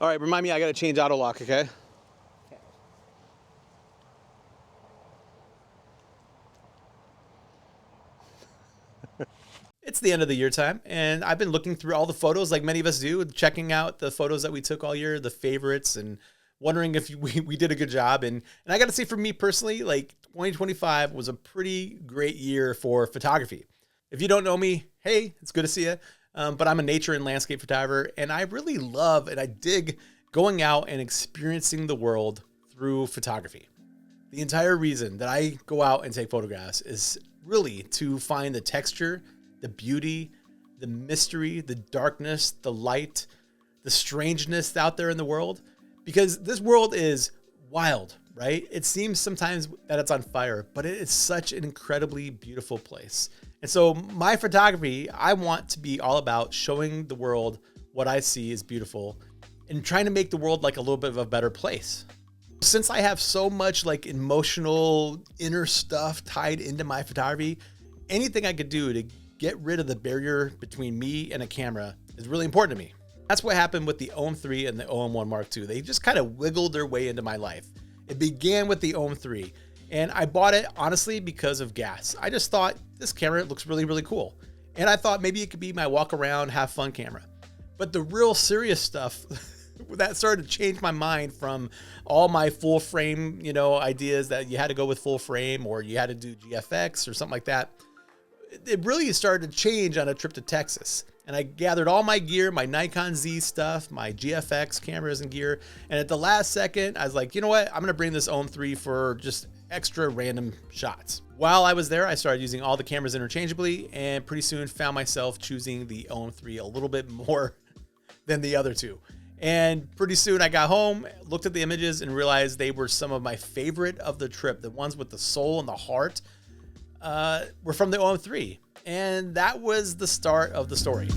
All right, remind me I gotta change auto lock, okay? It's the end of the year time, and I've been looking through all the photos like many of us do, checking out the photos that we took all year, the favorites, and wondering if we did a good job. And I got to say, for me personally, like 2025 was a pretty great year for photography. If you don't know me, hey, it's good to see you. But I'm a nature and landscape photographer, and I really love and I dig going out and experiencing the world through photography. The entire reason that I go out and take photographs is really to find the texture, the beauty, the mystery, the darkness, the light, the strangeness out there in the world. Because this world is wild, right? It seems sometimes that it's on fire, but it is such an incredibly beautiful place. And so my photography, I want to be all about showing the world what I see is beautiful and trying to make the world like a little bit of a better place. Since I have so much like emotional inner stuff tied into my photography, anything I could do to get rid of the barrier between me and a camera is really important to me. That's what happened with the OM-3 and the OM-1 Mark II. They just kind of wiggled their way into my life. It began with the OM-3, and I bought it honestly because of gas. I just thought this camera looks really, really cool. And I thought maybe it could be my walk around, have fun camera. But the real serious stuff that started to change my mind from all my full frame, ideas that you had to go with full frame or you had to do GFX or something like that. It really started to change on a trip to Texas. And I gathered all my gear, my Nikon Z stuff, my GFX cameras and gear. And at the last second, I was like, you know what? I'm going to bring this OM-3 for just extra random shots. While I was there, I started using all the cameras interchangeably and pretty soon found myself choosing the OM-3 a little bit more than the other two. And pretty soon I got home, looked at the images and realized they were some of my favorite of the trip. The ones with the soul and the heart were from the OM-3. And that was the start of the story.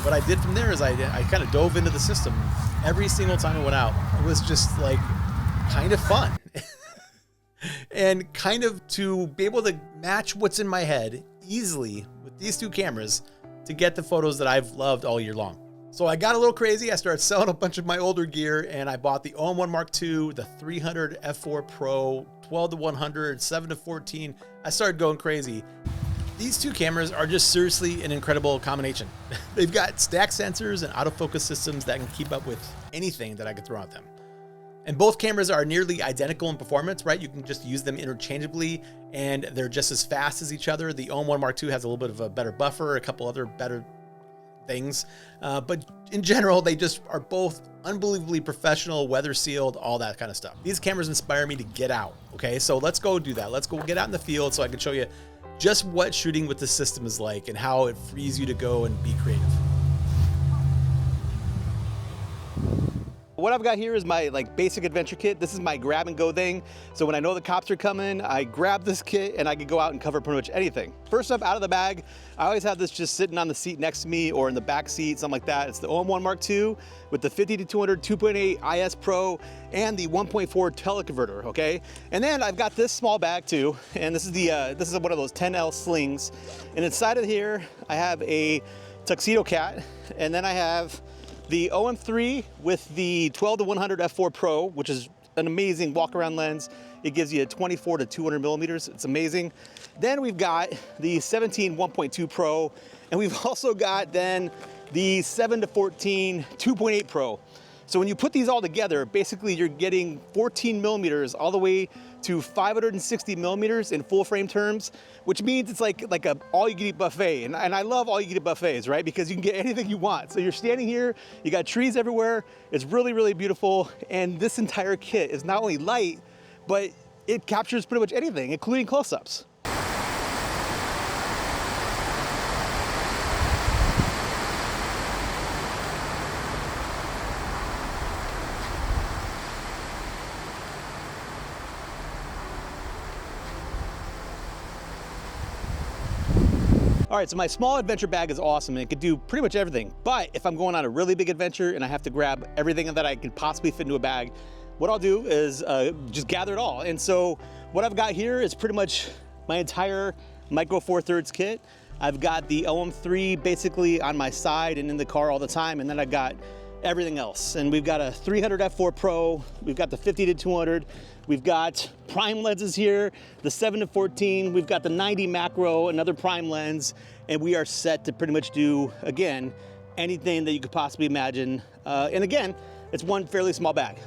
What I did from there is I kind of dove into the system every single time I went out. It was just like kind of fun. And kind of to be able to match what's in my head easily with these two cameras to get the photos that I've loved all year long. So I got a little crazy. I started selling a bunch of my older gear and I bought the OM-1 Mark II, the 300 f4 Pro, 12-100, 7-14. I started going crazy. These two cameras are just seriously an incredible combination. They've got stack sensors and autofocus systems that can keep up with anything that I could throw at them. And both cameras are nearly identical in performance, right? You can just use them interchangeably and they're just as fast as each other. The OM-1 Mark II has a little bit of a better buffer, a couple other better things. But in general, they just are both unbelievably professional, weather sealed, all that kind of stuff. These cameras inspire me to get out, okay? So let's go do that. Let's go get out in the field so I can show you just what shooting with this system is like and how it frees you to go and be creative. What I've got here is my basic adventure kit. This is my grab and go thing. So when I know the cops are coming, I grab this kit and I can go out and cover pretty much anything. First up, out of the bag, I always have this just sitting on the seat next to me or in the back seat, something like that. It's the OM-1 Mark II with the 50-200 2.8 IS Pro and the 1.4 teleconverter, okay? And then I've got this small bag too, and this is one of those 10L slings. And inside of here, I have a tuxedo cat, and then I have the OM-3 with the 12-100 f4 Pro, which is an amazing walk-around lens. It gives you a 24-200 millimeters. It's amazing. Then we've got the 17 1.2 Pro, and we've also got then the 7-14 2.8 Pro. So when you put these all together, basically you're getting 14 millimeters all the way to 560 millimeters in full frame terms, which means it's like a all-you-can-eat buffet. And I love all-you-can-eat buffets, right? Because you can get anything you want. So you're standing here, you got trees everywhere. It's really, really beautiful. And this entire kit is not only light, but it captures pretty much anything, including close-ups. All right, so my small adventure bag is awesome and it could do pretty much everything. But if I'm going on a really big adventure and I have to grab everything that I can possibly fit into a bag, what I'll do is just gather it all. And so what I've got here is pretty much my entire Micro Four Thirds kit. I've got the OM-3 basically on my side and in the car all the time, and then I've got everything else. And we've got a 300 f4 Pro, we've got the 50-200, we've got prime lenses here, the 7-14, we've got the 90 macro, another prime lens, and we are set to pretty much do, again, anything that you could possibly imagine. And again, it's one fairly small bag.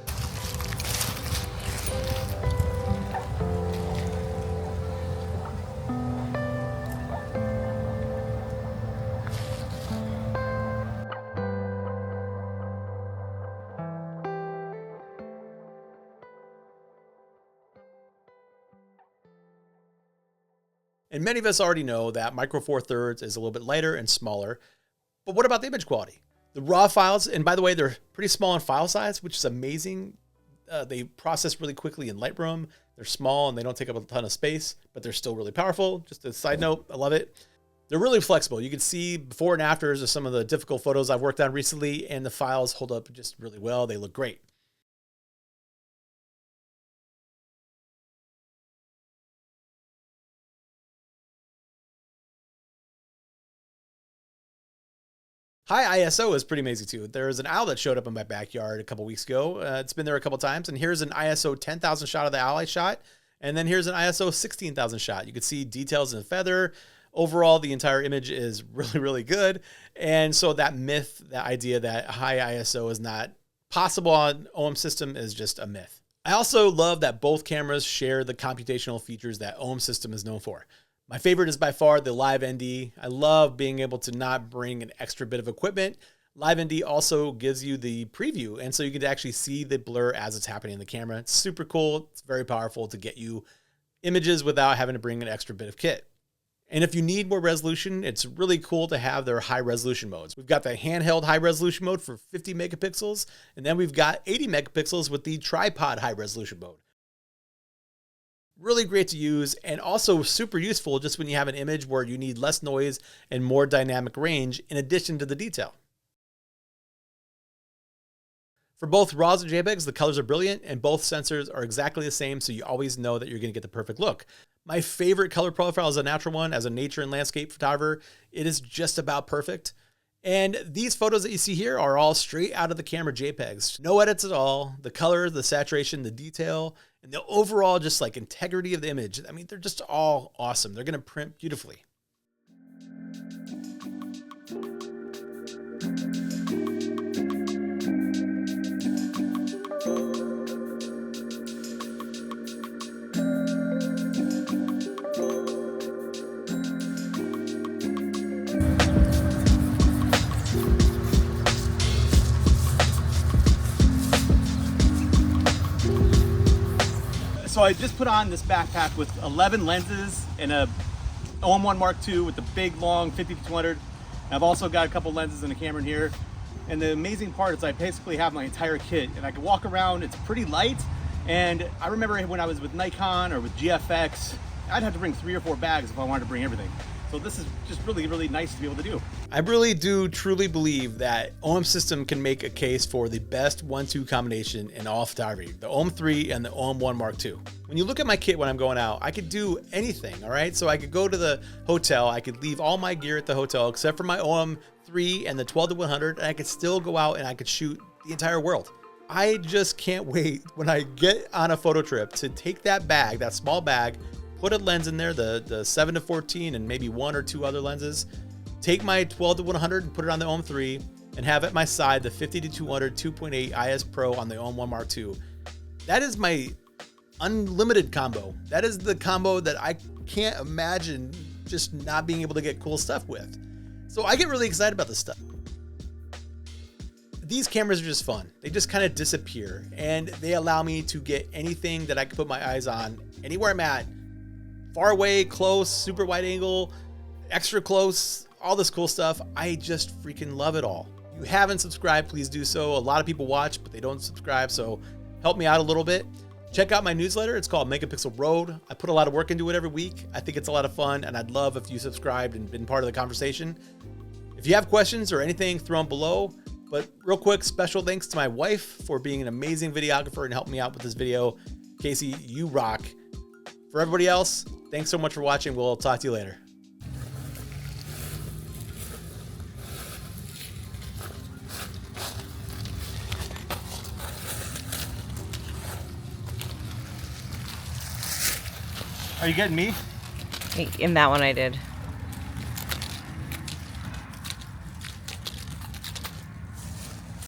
And many of us already know that Micro Four Thirds is a little bit lighter and smaller. But what about the image quality? The raw files, and by the way, they're pretty small in file size, which is amazing. They process really quickly in Lightroom. They're small and they don't take up a ton of space, but they're still really powerful. Just a side note, I love it. They're really flexible. You can see before and afters of some of the difficult photos I've worked on recently, and the files hold up just really well. They look great. High ISO is pretty amazing too. There's an owl that showed up in my backyard a couple weeks ago. It's been there a couple times, and here's an ISO 10,000 shot of the owl I shot, and then here's an ISO 16,000 shot. You can see details in the feather. Overall, the entire image is really, really good. And so that myth, that idea that high ISO is not possible on OM system is just a myth. I also love that both cameras share the computational features that OM system is known for. My favorite is by far the Live ND. I love being able to not bring an extra bit of equipment. Live ND also gives you the preview, and so you can actually see the blur as it's happening in the camera. It's super cool. It's very powerful to get you images without having to bring an extra bit of kit. And if you need more resolution, it's really cool to have their high resolution modes. We've got the handheld high resolution mode for 50 megapixels, and then we've got 80 megapixels with the tripod high resolution mode. Really great to use, and also super useful just when you have an image where you need less noise and more dynamic range in addition to the detail. For both RAWs and JPEGs, the colors are brilliant and both sensors are exactly the same, so you always know that you're going to get the perfect look. My favorite color profile is a natural one. As a nature and landscape photographer, it is just about perfect. And these photos that you see here are all straight out of the camera JPEGs. No edits at all. The color, the saturation, the detail, and the overall just like integrity of the image. I mean, they're just all awesome. They're going to print beautifully. So I just put on this backpack with 11 lenses and a OM-1 Mark II with the big long 50-200. I've also got a couple lenses and a camera in here. And the amazing part is I basically have my entire kit and I can walk around. It's pretty light. And I remember when I was with Nikon or with GFX, I'd have to bring 3 or 4 bags if I wanted to bring everything. So this is just really, really nice to be able to do. I really do truly believe that OM system can make a case for the best 1-2 combination in all photography, the OM-3 and the OM-1 Mark II. When you look at my kit when I'm going out, I could do anything, all right? So I could go to the hotel, I could leave all my gear at the hotel except for my OM-3 and the 12-100, and I could still go out and I could shoot the entire world. I just can't wait when I get on a photo trip to take that bag, that small bag, put a lens in there, the 7-14 and maybe 1 or 2 other lenses, take my 12-100 and put it on the OM-3, and have at my side the 50-200 2.8 IS Pro on the OM-1 Mark II. That is my unlimited combo. That is the combo that I can't imagine just not being able to get cool stuff with. So I get really excited about this stuff. These cameras are just fun. They just kind of disappear, and they allow me to get anything that I can put my eyes on anywhere I'm at. Far away, close, super wide angle, extra close, all this cool stuff. I just freaking love it all. If you haven't subscribed, please do so. A lot of people watch, but they don't subscribe, so help me out a little bit. Check out my newsletter. It's called Megapixel Road. I put a lot of work into it every week. I think it's a lot of fun, and I'd love if you subscribed and been part of the conversation. If you have questions or anything, throw them below. But real quick, special thanks to my wife for being an amazing videographer and helping me out with this video. Casey, you rock. For everybody else, thanks so much for watching. We'll talk to you later. Are you getting me? In that one I did.